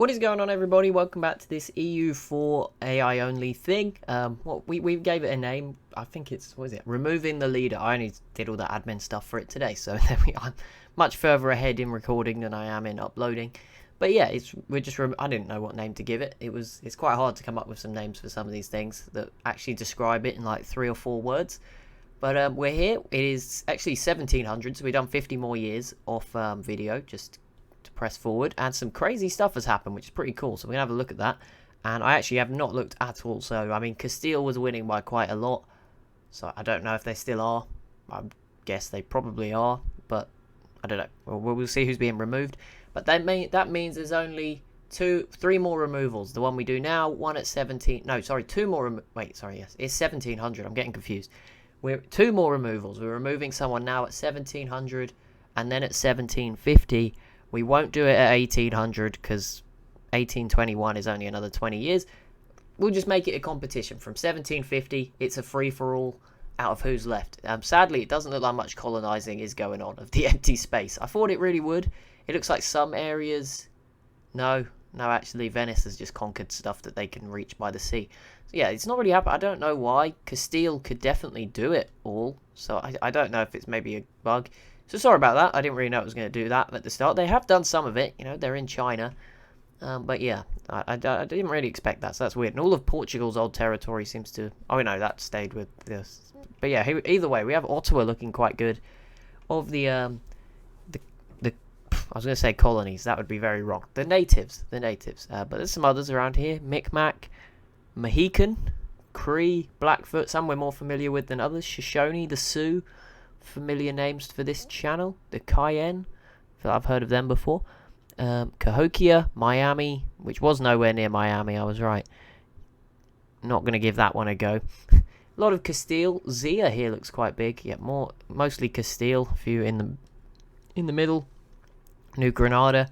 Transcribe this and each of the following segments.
What is going on, everybody? Welcome back to this EU4 AI only thing. We gave it a name. I think it's, what is it? Removing the leader. I only did all the admin stuff for it today, so there we are. I'm much further ahead in recording than I am in uploading. But yeah, I didn't know what name to give it. It's quite hard to come up with some names for some of these things that actually describe it in like 3 or 4 words. But we're here. It is actually 1700, so we've done 50 more years off video, just to press forward, and some crazy stuff has happened, which is pretty cool, so we're gonna have a look at that. And I actually have not looked at all, so I mean, Castile was winning by quite a lot, so I don't know if they still are. I guess they probably are, but I don't know. We'll see who's being removed. But that means there's only 3 more removals. The one we do now, one at 17, no, sorry, 2 more, yes, it's 1700, I'm getting confused. We're 2 more removals. We're removing someone now at 1700 and then at 1750. We won't do it at 1800 because 1821 is only another 20 years. We'll just make it a competition. From 1750, it's a free-for-all out of who's left. Sadly, it doesn't look like much colonizing is going on of the empty space. I thought it really would. It looks like some areas... No, actually, Venice has just conquered stuff that they can reach by the sea. So yeah, it's not really happening. I don't know why. Castile could definitely do it all. So I don't know if it's maybe a bug. So sorry about that. I didn't really know it was going to do that at the start. They have done some of it. You know, they're in China. But yeah, I didn't really expect that. So that's weird. And all of Portugal's old territory seems to... Oh, no, that stayed with this. But yeah, either way, we have Ottawa looking quite good. Of the I was going to say colonies. That would be very wrong. The natives. But there's some others around here. Micmac, Mohican, Cree, Blackfoot. Some we're more familiar with than others. Shoshone, the Sioux. Familiar names for this channel. The Cayenne, I've heard of them before. Cahokia, Miami, which was nowhere near Miami, I was right. Not going to give that one a go. A lot of Castile. Zia here looks quite big. Yeah, mostly Castile. A few in the middle. New Granada.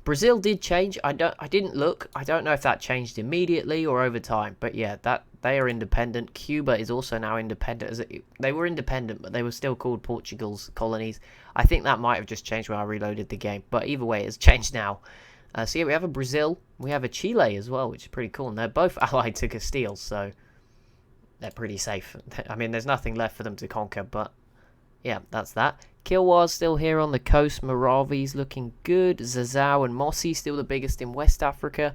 Brazil did change. I didn't look. I don't know if that changed immediately or over time. But yeah, they are independent. Cuba is also now independent. They were independent, but they were still called Portugal's colonies. I think that might have just changed when I reloaded the game. But either way, it's changed now. So yeah, we have a Brazil. We have a Chile as well, which is pretty cool. And they're both allied to Castile, so they're pretty safe. I mean, there's nothing left for them to conquer, but yeah, that's that. Kilwa's still here on the coast. Moravi's looking good. Zazao and Mossi still the biggest in West Africa.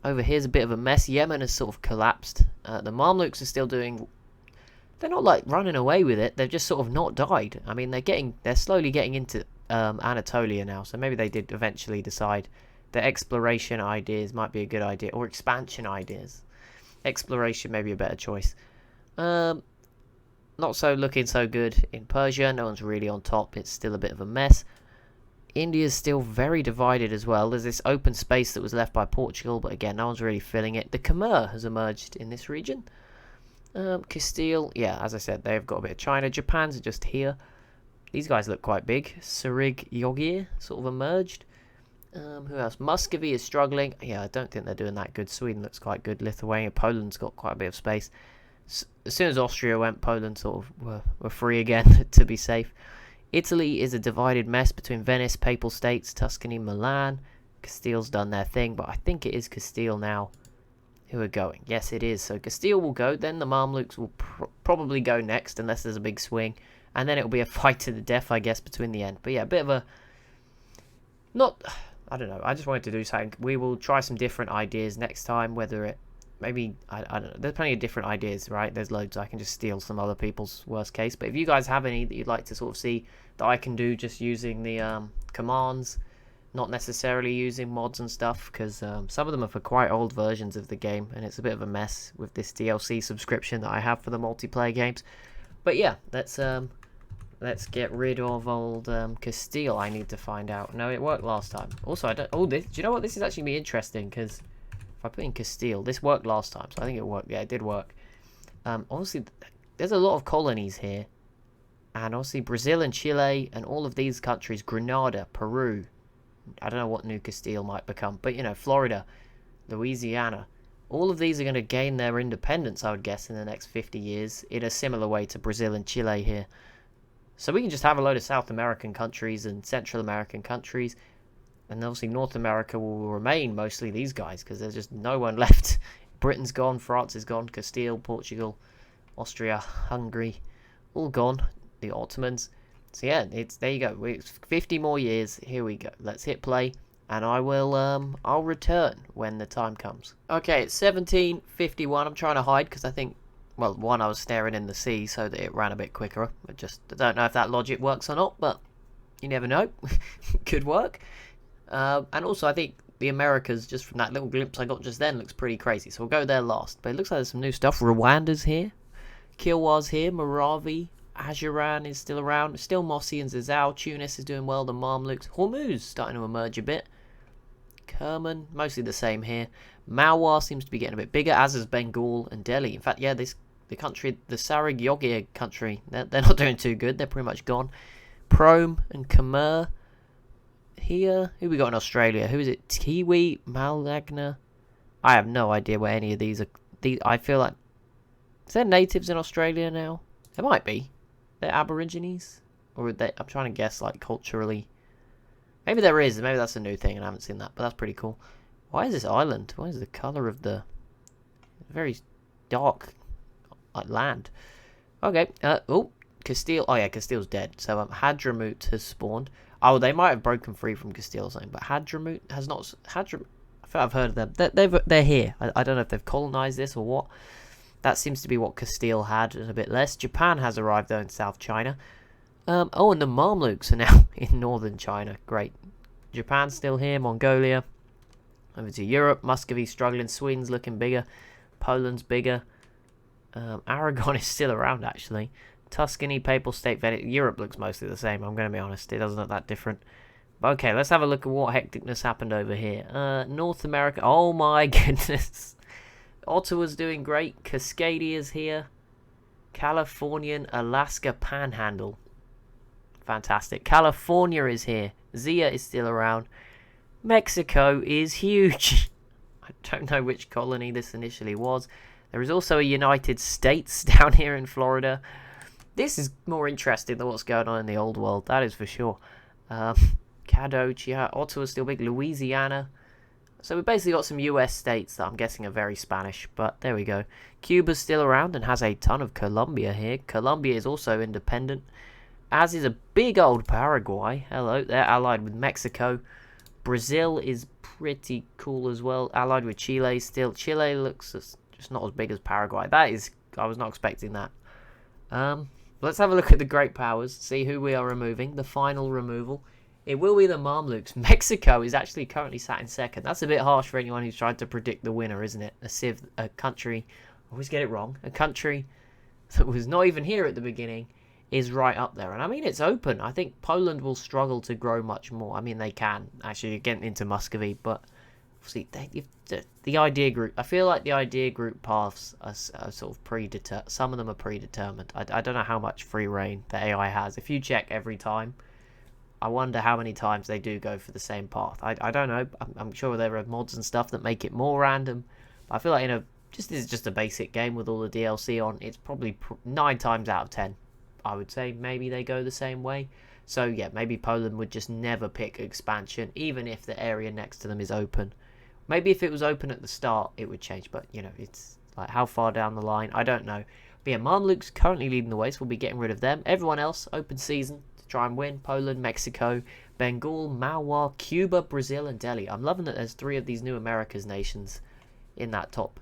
Over here's a bit of a mess. Yemen has sort of collapsed. The Mamluks are still doing... They're not like running away with it. They've just sort of not died. I mean, they're slowly getting into Anatolia now. So maybe they did eventually decide that exploration ideas might be a good idea. Or expansion ideas. Exploration may be a better choice. Not looking so good in Persia. No one's really on top. It's still a bit of a mess. India's still very divided as well. There's this open space that was left by Portugal, but again, no one's really filling it. The Khmer has emerged in this region. Castile, yeah, as I said, they've got a bit of China. Japan's just here. These guys look quite big. Sarig Yogir sort of emerged. Who else? Muscovy is struggling. Yeah, I don't think they're doing that good. Sweden looks quite good. Lithuania, Poland's got quite a bit of space. As soon as Austria went, Poland sort of were free again to be safe. Italy is a divided mess between Venice, Papal States, Tuscany, Milan. Castile's done their thing, but I think it is Castile now who are going. Yes, it is. So Castile will go. Then the Mamluks will probably go next, unless there's a big swing. And then it'll be a fight to the death, I guess, between the end. But yeah, a bit of a... I don't know. I just wanted to do something. We will try some different ideas next time, whether it... Maybe, I don't know, there's plenty of different ideas, right? There's loads. I can just steal some other people's worst case. But if you guys have any that you'd like to sort of see that I can do just using the commands, not necessarily using mods and stuff, because some of them are for quite old versions of the game, and it's a bit of a mess with this DLC subscription that I have for the multiplayer games. But yeah, let's get rid of old Castile. I need to find out. No, it worked last time. Also, I don't... Oh, do you know what? This is actually be interesting, because... If I put in Castile, this worked last time, so I think it worked. Yeah, it did work. Honestly, there's a lot of colonies here. And obviously Brazil and Chile and all of these countries, Granada, Peru. I don't know what New Castile might become, but you know, Florida, Louisiana. All of these are going to gain their independence, I would guess, in the next 50 years in a similar way to Brazil and Chile here. So we can just have a load of South American countries and Central American countries. And obviously North America will remain mostly these guys, because there's just no one left. Britain's gone, France is gone, Castile, Portugal, Austria, Hungary, all gone. The Ottomans. So yeah, there you go. It's 50 more years. Here we go. Let's hit play, and I'll return when the time comes. Okay, it's 1751. I'm trying to hide because I think, well, one, I was staring in the sea so that it ran a bit quicker. I don't know if that logic works or not, but you never know. Could work. And also, I think the Americas, just from that little glimpse I got just then, looks pretty crazy. So we'll go there last. But it looks like there's some new stuff. Rwanda's here. Kilwa's here. Moravi. Ajuran is still around. Still Mossi and Zizao. Tunis is doing well. The Mamluks. Hormuz starting to emerge a bit. Kerman, mostly the same here. Malwa seems to be getting a bit bigger, as is Bengal and Delhi. In fact, yeah, the Sarag Yogir country, they're not doing too good. They're pretty much gone. Prome and Khmer here. Who we got in Australia? Who is it? Tiwi, Malagna. I have no idea where any of these are. I feel like, is there natives in Australia now? There might be. They're Aborigines, or are they? I'm trying to guess, like, culturally. Maybe there is. Maybe that's a new thing, and I haven't seen that. But that's pretty cool. Why is this island? Why is the color of the very dark, like, land? Okay. Oh, Castile. Oh yeah, Castile's dead. So Hadramut has spawned. Oh, they might have broken free from Castile or something, but Hadramut has not. I feel I've heard of them. They're here. I don't know if they've colonized this or what. That seems to be what Castile had, and a bit less. Japan has arrived, though, in South China. Oh, and the Mamluks are now in northern China. Great. Japan's still here. Mongolia. Over to Europe. Muscovy struggling. Sweden's looking bigger. Poland's bigger. Aragon is still around, actually. Tuscany, Papal State, Venice. Europe looks mostly the same, I'm going to be honest. It doesn't look that different. But okay, let's have a look at what hecticness happened over here. North America. Oh, my goodness. Ottawa's doing great. Cascadia's here. Californian Alaska Panhandle. Fantastic. California is here. Zia is still around. Mexico is huge. I don't know which colony this initially was. There is also a United States down here in Florida. This is more interesting than what's going on in the old world, that is for sure. Caddo, Ottawa's still big. Louisiana. So we've basically got some US states that I'm guessing are very Spanish, but there we go. Cuba's still around and has a ton of Colombia here. Colombia is also independent, as is a big old Paraguay. Hello, they're allied with Mexico. Brazil is pretty cool as well, allied with Chile still. Chile looks just not as big as Paraguay. I was not expecting that. Let's have a look at the great powers, see who we are removing. The final removal. It will be the Mamluks. Mexico is actually currently sat in second. That's a bit harsh for anyone who's tried to predict the winner, isn't it? A country, I always get it wrong, a country that was not even here at the beginning is right up there. And I mean, it's open. I think Poland will struggle to grow much more. I mean, they can actually get into Muscovy, but obviously the idea group, I feel like the idea group paths are sort of predetermined. Some of them are predetermined. I don't know how much free reign the AI has. If you check every time, I wonder how many times they do go for the same path. I don't know. I'm sure there are mods and stuff that make it more random. But I feel like this is just a basic game with all the DLC on. It's probably 9 times out of 10, I would say, maybe they go the same way. So yeah, maybe Poland would just never pick expansion, even if the area next to them is open. Maybe if it was open at the start, it would change. But, it's like how far down the line, I don't know. But yeah, Mamluks currently leading the way, so we'll be getting rid of them. Everyone else, open season. Try and win. Poland, Mexico, Bengal, Malwa, Cuba, Brazil, and Delhi. I'm loving that there's 3 of these new Americas nations in that top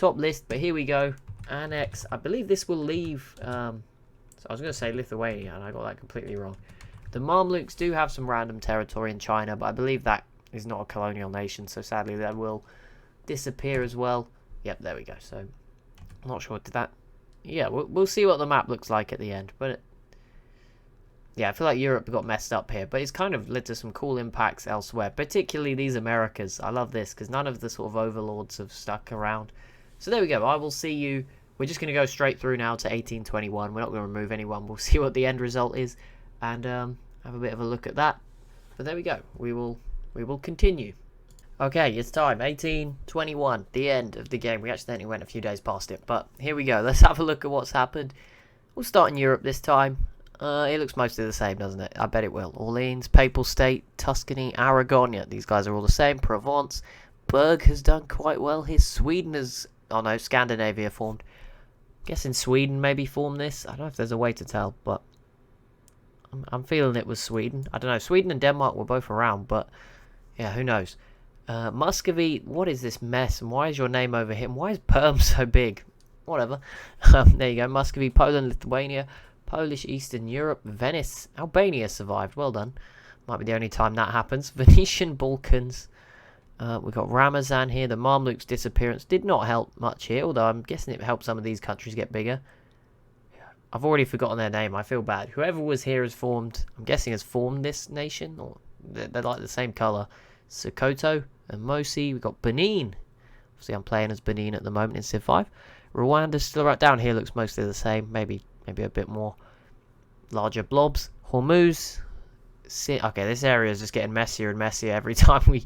list. But here we go. Annex. I believe this will leave. So I was going to say Lithuania, and I got that completely wrong. The Mamluks do have some random territory in China, but I believe that is not a colonial nation. So sadly, that will disappear as well. Yep, there we go. So I'm not sure. Did that? Yeah, we'll see what the map looks like at the end, but. Yeah, I feel like Europe got messed up here, but it's kind of led to some cool impacts elsewhere, particularly these Americas. I love this, because none of the sort of overlords have stuck around. So there we go. I will see you. We're just going to go straight through now to 1821. We're not going to remove anyone. We'll see what the end result is, and have a bit of a look at that. But there we go. We will continue. Okay, it's time. 1821, the end of the game. We accidentally went a few days past it, but here we go. Let's have a look at what's happened. We'll start in Europe this time. It looks mostly the same, doesn't it? I bet it will. Orleans, Papal State, Tuscany, Aragon. Yeah, these guys are all the same. Provence. Berg has done quite well here. Sweden has... Oh no, Scandinavia formed. Guessing Sweden maybe formed this. I don't know if there's a way to tell, but... I'm feeling it was Sweden. I don't know. Sweden and Denmark were both around, but... Yeah, who knows? Muscovy, what is this mess? And why is your name over here? And why is Perm so big? Whatever. There you go. Muscovy, Poland, Lithuania... Polish Eastern Europe, Venice, Albania survived. Well done. Might be the only time that happens. Venetian Balkans. We've got Ramazan here. The Mamluks' disappearance did not help much here, although I'm guessing it helped some of these countries get bigger. I've already forgotten their name. I feel bad. Whoever was here has formed, I'm guessing has formed this nation, or they're like the same colour. Sokoto and Mosi. We've got Benin. Obviously, I'm playing as Benin at the moment in Civ 5. Rwanda's still right down here. Looks mostly the same. Maybe a bit more larger blobs. Hormuz. Okay, this area is just getting messier and messier every time we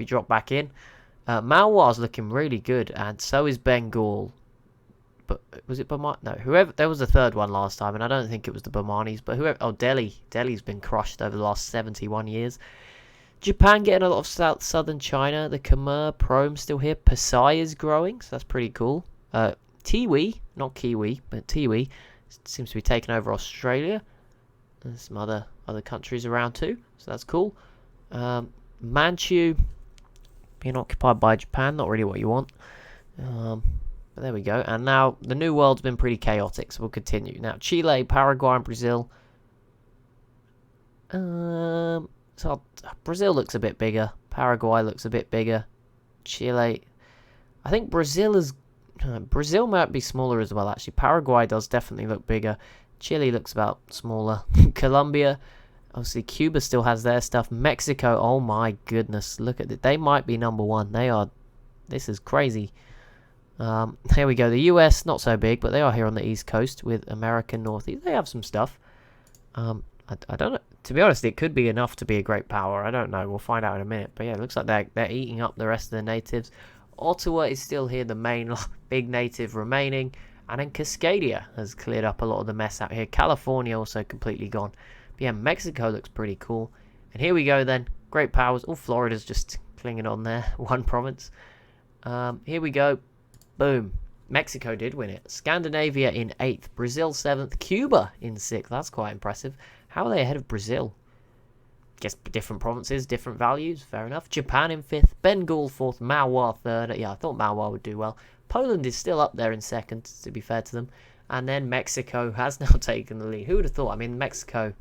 drop back in. Malwar's looking really good, and so is Bengal. But was it Bamani? No, whoever. There was a third one last time, and I don't think it was the Bamanis, but whoever. Oh, Delhi. Delhi's been crushed over the last 71 years. Japan getting a lot of southern China. The Khmer Prom still here. Pasai is growing, so that's pretty cool. Tiwi, not Kiwi, but Tiwi. Seems to be taking over Australia. There's some other countries around too, so that's cool. Manchu being occupied by Japan, not really what you want. But there we go. And now the New World's been pretty chaotic, so we'll continue. Now Chile, Paraguay, and Brazil. So Brazil looks a bit bigger. Paraguay looks a bit bigger. Chile, I think Brazil is. Brazil might be smaller as well, actually. Paraguay does definitely look bigger. Chile looks about smaller. Colombia, obviously Cuba still has their stuff. Mexico, oh my goodness, look at it. They might be number one. They are, this is crazy. Here we go. The US, not so big, but they are here on the East Coast with American Northeast. They have some stuff. I don't know. To be honest, it could be enough to be a great power. I don't know. We'll find out in a minute. But yeah, it looks like they're eating up the rest of the natives. Ottawa is still here, the main big native remaining. And then Cascadia has cleared up a lot of the mess out here. California also completely gone. But yeah, Mexico looks pretty cool. And here we go then. Great powers. Oh, Florida's just clinging on there. One province. Here we go. Boom. Mexico did win it. Scandinavia in 8th. Brazil 7th. Cuba in 6th. That's quite impressive. How are they ahead of Brazil? Guess different provinces, different values. Fair enough. Japan in 5th. Bengal 4th. Malwa 3rd. Yeah, I thought Malwa would do well. Poland is still up there in 2nd, to be fair to them. And then Mexico has now taken the lead. Who would have thought? I mean, Mexico,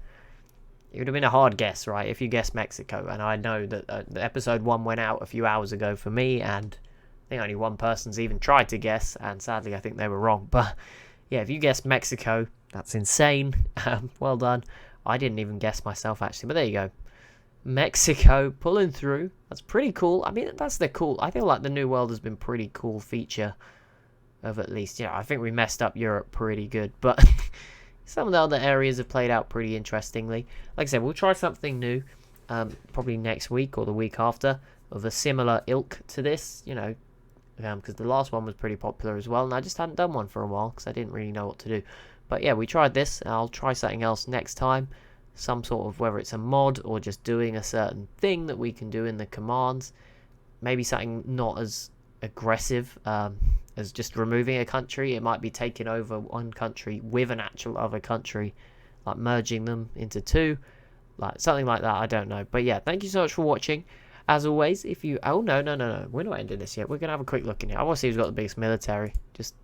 it would have been a hard guess, right, if you guessed Mexico. And I know that the episode 1 went out a few hours ago for me, and I think only one person's even tried to guess, and sadly I think they were wrong. But yeah, if you guessed Mexico, that's insane. Well done. I didn't even guess myself, actually, but there you go. Mexico pulling through. That's pretty cool. I mean, that's the cool. I feel like the New World has been pretty cool feature of at least, I think we messed up Europe pretty good, but some of the other areas have played out pretty interestingly. Like I said, we'll try something new, probably next week or the week after, of a similar ilk to this, because the last one was pretty popular as well, and I just hadn't done one for a while because I didn't really know what to do. But yeah, we tried this. I'll try something else next time. Some sort of, whether it's a mod or just doing a certain thing that we can do in the commands. Maybe something not as aggressive as just removing a country. It might be taking over one country with an actual other country, like merging them into two, like something like that. I don't know. But yeah, thank you so much for watching. As always, if you... Oh, no. We're not ending this yet. We're going to have a quick look in here. I want to see who's got the biggest military.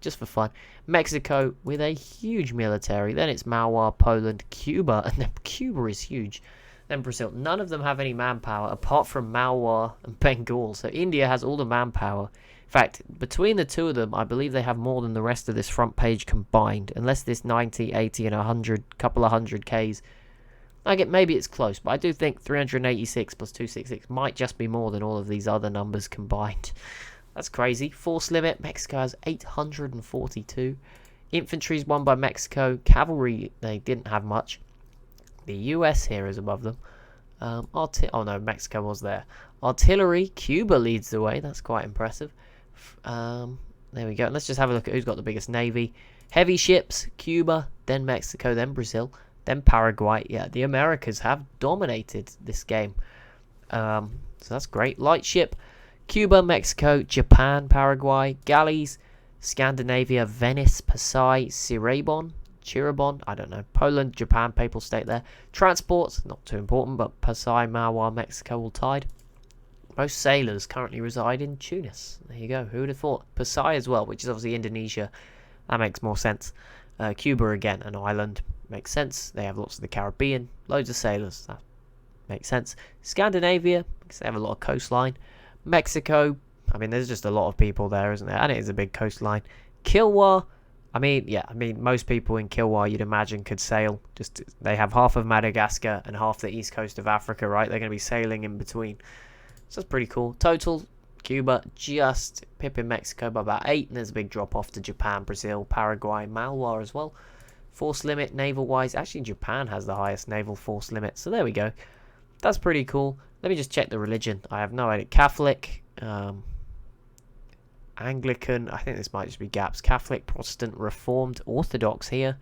Just for fun. Mexico with a huge military. Then it's Malwa, Poland, Cuba. And then Cuba is huge. Then Brazil. None of them have any manpower apart from Malwa and Bengal. So India has all the manpower. In fact, between the two of them, I believe they have more than the rest of this front page combined. Unless this 90, 80, and 100, couple of 100Ks. Maybe it's close, but I do think 386 plus 266 might just be more than all of these other numbers combined. That's crazy. Force limit, Mexico has 842. Infantry's won by Mexico. Cavalry, they didn't have much. The US here is above them. Oh no, Mexico was there. Artillery, Cuba leads the way. That's quite impressive. There we go. Let's just have a look at who's got the biggest navy. Heavy ships, Cuba, then Mexico, then Brazil. Then Paraguay. Yeah, the Americas have dominated this game. So that's great. Lightship, Cuba, Mexico, Japan, Paraguay, galleys, Scandinavia, Venice, Pasai, Chirabon, I don't know. Poland, Japan, Papal State there. Transport, not too important, but Pasai, Marwa, Mexico all tied. Most sailors currently reside in Tunis. There you go. Who would have thought? Pasai as well, which is obviously Indonesia. That makes more sense. Cuba again, an island. Makes sense. They have lots of the Caribbean. Loads of sailors. That makes sense. Scandinavia, because they have a lot of coastline. Mexico, I mean, there's just a lot of people there, isn't there? And it is a big coastline. Kilwa, I mean, most people in Kilwa, you'd imagine, could sail. Just they have half of Madagascar and half the east coast of Africa, right? They're going to be sailing in between. So that's pretty cool. Total, Cuba just pipping Mexico by about 8. And there's a big drop off to Japan, Brazil, Paraguay, Malwa as well. Force limit, naval-wise. Actually, Japan has the highest naval force limit. So there we go. That's pretty cool. Let me just check the religion. I have no idea. Catholic, Anglican. I think this might just be gaps. Catholic, Protestant, Reformed, Orthodox here.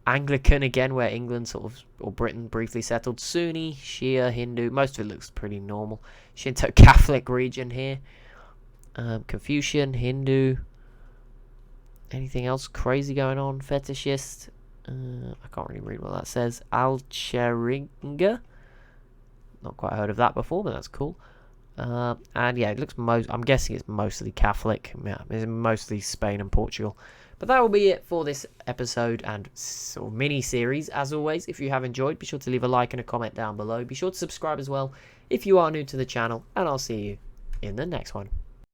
Anglican again, where England or Britain briefly settled. Sunni, Shia, Hindu. Most of it looks pretty normal. Shinto Catholic region here. Confucian, Hindu. Anything else crazy going on? Fetishist. I can't really read what that says. Al-Sharinga. Not quite heard of that before, but that's cool. And yeah, it looks I'm guessing it's mostly Catholic. Yeah, it's mostly Spain and Portugal. But that will be it for this episode and sort of mini series. As always, if you have enjoyed, be sure to leave a like and a comment down below. Be sure to subscribe as well if you are new to the channel, and I'll see you in the next one.